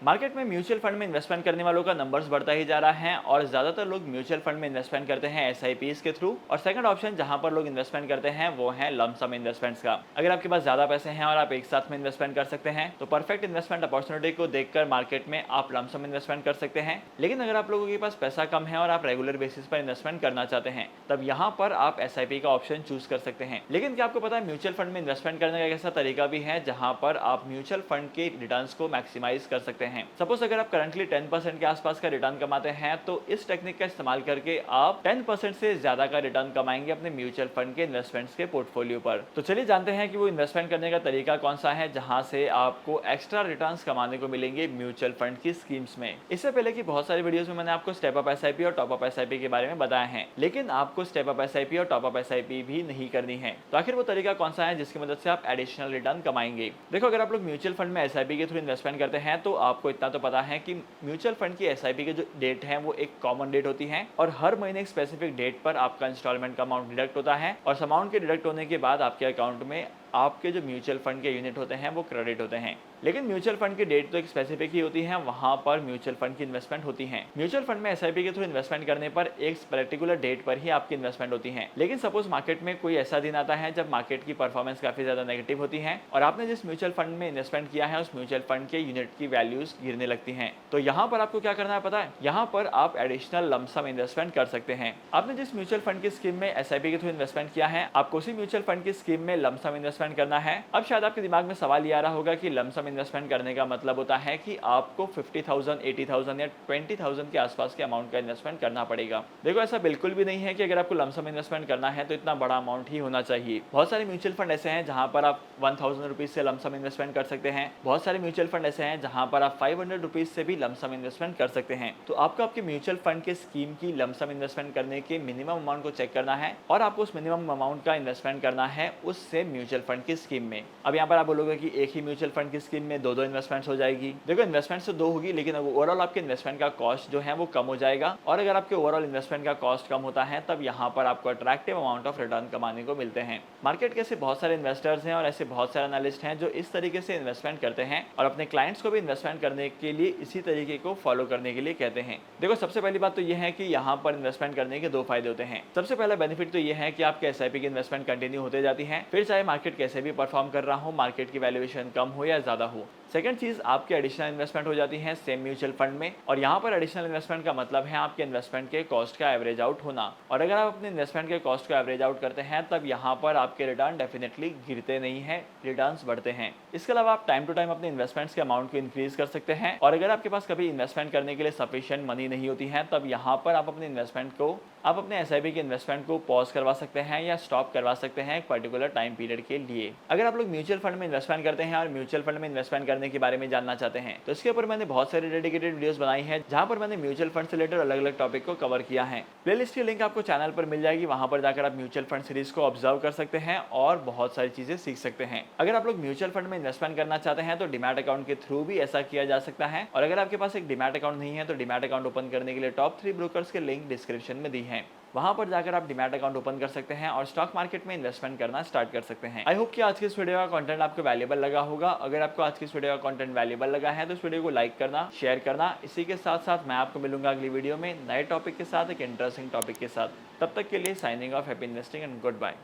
Market में mutual fund में investment करने वालों का नंबर्स बढ़ता ही जा रहा है और ज्यादातर लोग म्यूचुअल फंड में इन्वेस्टमेंट करते हैं एसआईपीज के थ्रू। और सेकंड ऑप्शन जहां पर लोग इन्वेस्टमेंट करते हैं वो है लंप सम इन्वेस्टमेंट्स का। अगर आपके पास ज्यादा पैसे हैं और आप एक साथ में इन्वेस्टमेंट कर सकते हैं तो परफेक्ट इन्वेस्टमेंट अपॉर्चुनिटी को देखकर मार्केट में आप लंप सम इन्वेस्टमेंट कर सकते हैं। लेकिन अगर आप लोगों के पास पैसा कम है और आप रेगुलर बेसिस पर इन्वेस्टमेंट करना चाहते हैं तब यहाँ पर आप एसआईपी का ऑप्शन चूज कर सकते हैं। लेकिन क्या आपको पता है म्यूचुअल फंड में इन्वेस्टमेंट करने का एक ऐसा तरीका भी है जहां पर आप म्यूचुअल फंड के रिटर्न्स को मैक्सिमाइज कर सकते हैं। सपोज अगर आप करंटली 10% के आसपास का रिटर्न कमाते हैं तो इस टेक्निक का इस्तेमाल करके आप 10% से ज्यादा का रिटर्न कमाएंगे अपने म्यूचुअल फंड के इन्वेस्टमेंट्स के पोर्टफोलियो पर। तो चलिए जानते हैं कि वो इन्वेस्टमेंट करने का तरीका कौन सा है जहां से आपको एक्स्ट्रा रिटर्न्स कमाने को मिलेंगे म्यूचुअल फंड की स्कीम्स में। इससे पहले की बहुत सारी वीडियोस में मैंने आपको स्टेप अप एसआईपी और टॉप अप एसआईपी के बारे में बताया है, लेकिन आपको स्टेप अप एसआईपी और टॉप अप एसआईपी भी नहीं करनी है। तो आखिर वो तरीका कौन सा है जिसकी मदद से आप एडिशनल रिटर्न कमाएंगे? देखो, अगर आप लोग म्यूचुअल फंड में एसआईपी के थ्रू इन्वेस्टमेंट करते हैं तो आपको इतना तो पता है कि म्यूचुअल फंड की एसआईपी की जो डेट है वो एक कॉमन डेट होती है और हर महीने एक स्पेसिफिक डेट पर आपका इंस्टॉलमेंट का अमाउंट डिडक्ट होता है और इस अमाउंट के डिडक्ट होने के बाद आपके अकाउंट में आपके जो म्यूचुअल फंड के यूनिट होते हैं वो क्रेडिट होते हैं। लेकिन म्यूचुअल फंड की डेट तो एक स्पेसिफिक ही होती है, वहां पर म्यूचुअल फंड की इन्वेस्टमेंट होती है। म्यूचुअल फंड में एसआईपी के थ्रू इन्वेस्टमेंट करने पर एक पर्टिकुलर डेट पर ही आपकी इन्वेस्टमेंट होती है। लेकिन सपोज मार्केट में कोई ऐसा दिन आता है जब मार्केट की परफॉर्मेंस काफी ज्यादा नेगेटिव होती है और आपने जिस म्यूचुअल फंड में इन्वेस्टमेंट किया है उस म्यूचुअल फंड के यूनिट की वैल्यूज गिरने लगती है, तो यहाँ पर आपको क्या करना है पता है? यहाँ पर आप एडिशनल लंप सम इन्वेस्टमेंट कर सकते हैं। आपने जिस म्यूचुअल फंड की स्कीम में एसआईपी के थ्रू इन्वेस्टमेंट किया है आपको उसी म्यूचुअल फंड की स्कीम में लंप सम इन्वेस्टमेंट करना है। अब शायद आपके दिमाग में सवाल ये आ रहा होगा कि लंप सम इन्वेस्टमेंट करने का मतलब होता है कि आपको 50,000, 80,000 या 20,000 के आसपास के अमाउंट का इन्वेस्टमेंट करना पड़ेगा। देखो, ऐसा बिल्कुल भी नहीं है कि अगर आपको लंप सम इन्वेस्टमेंट करना है तो इतना बड़ा अमाउंट ही होना चाहिए। बहुत सारे म्यूचुअल फंड ऐसे हैं जहां पर आप 1,000 रुपीज से लंप सम इन्वेस्टमेंट कर सकते हैं। बहुत सारे म्यूचुअल फंड ऐसे हैं जहां पर आप 500 रुपीज से भी लंप सम इन्वेस्टमेंट कर सकते हैं। तो आपको आपके म्यूचुअल फंड के स्कीम की लंप सम इन्वेस्टमेंट करने के मिनिमम अमाउंट को चेक करना है और आपको उस मिनिमम अमाउंट का इन्वेस्टमेंट करना है उस सेम म्यूचुअल फंड की स्कीम में। अब यहाँ पर आप बोलोगे कि एक ही म्यूचुअल फंड की स्कीम में दो इन्वेस्टमेंट्स हो जाएगी। देखो, इन्वेस्टमेंट तो दो होगी लेकिन ओवरऑल आपके इन्वेस्टमेंट का कॉस्ट जो है वो कम हो जाएगा और अगर आपके ओवरऑल इन्वेस्टमेंट का कॉस्ट कम होता है तब यहाँ पर आपको अट्रैक्टिव अमाउंट ऑफ रिटर्न कमाने को मिलते हैं। मार्केट के ऐसे बहुत सारे इन्वेस्टर्स हैं और ऐसे बहुत सारे एनालिस्ट हैं जो इस तरीके से इन्वेस्टमेंट करते हैं और अपने क्लाइंट्स को भी इन्वेस्टमेंट करने के लिए इसी तरीके को फॉलो करने के लिए कहते हैं। देखो, सबसे पहली बात तो यह है कि यहाँ पर इन्वेस्टमेंट करने के दो फायदे होते हैं। सबसे पहला बेनिफिट तो यह है कि आपके एसआईपी की इन्वेस्टमेंट कंटिन्यू होते जाती है, फिर चाहे मार्केट कैसे भी परफॉर्म कर रहा हो, मार्केट की वैल्यूएशन कम हो या ज्यादा हो। सेकंड चीज, आपकी एडिशनल इन्वेस्टमेंट हो जाती है सेम म्यूचुअल फंड में और यहाँ पर एडिशनल इन्वेस्टमेंट का मतलब है आपके इन्वेस्टमेंट के कॉस्ट का एवरेज आउट होना। और अगर आप अपने इन्वेस्टमेंट के कॉस्ट को एवरेज आउट करते हैं तब यहाँ पर आपके रिटर्न डेफिनेटली गिरते नहीं है, रिटर्न्स बढ़ते हैं। इसके अलावा आप टाइम टू टाइम अपने इन्वेस्टमेंट्स के अमाउंट को इंक्रीज कर सकते हैं और अगर आपके पास कभी इन्वेस्टमेंट करने के लिए सफिशिएंट मनी नहीं होती है तब यहाँ पर आप अपने इन्वेस्टमेंट को अपने एसआईपी के इन्वेस्टमेंट को पॉज करवा सकते हैं या स्टॉप करवा सकते हैं एक पर्टिकुलर टाइम पीरियड के लिए। अगर आप लोग म्यूचुअल फंड में इन्वेस्टमेंट करते हैं और म्यूचुअल फंड में इन्वेस्टमेंट करने के बारे में जानना चाहते हैं तो इसके ऊपर मैंने बहुत सारी डेडिकेटेड वीडियोस बनाई है जहां पर मैंने म्यूचुअल फंड से रिलेटेड अलग अलग टॉपिक को कवर किया है। प्लेलिस्ट की लिंक आपको चैनल पर मिल जाएगी, वहां पर जाकर आप म्यूचुअल फंड सीरीज को ऑब्जर्व कर सकते हैं और बहुत सारी चीजें सीख सकते हैं। अगर आप लोग म्यूचुअल फंड में इन्वेस्टमेंट करना चाहते हैं तो डीमैट अकाउंट के थ्रू भी ऐसा किया जा सकता है और अगर आपके पास एक डीमैट अकाउंट नहीं है तो डीमैट अकाउंट ओपन करने के लिए टॉप 3 ब्रोकर्स के लिंक डिस्क्रिप्शन में दी है, वहां पर जाकर आप डीमैट अकाउंट ओपन कर सकते हैं और स्टॉक मार्केट में इन्वेस्टमेंट करना स्टार्ट कर सकते हैं। आई होप कि आज की इस वीडियो का कंटेंट आपको वैल्यूएबल लगा होगा। अगर आपको आज की इस वीडियो का कंटेंट वैल्यूएबल लगा है तो इस वीडियो को लाइक करना, शेयर करना। इसी के साथ साथ मैं आपको मिलूंगा अगली वीडियो में नए टॉपिक के साथ, एक इंटरेस्टिंग टॉपिक के साथ। तब तक के लिए signing off, happy investing and good bye.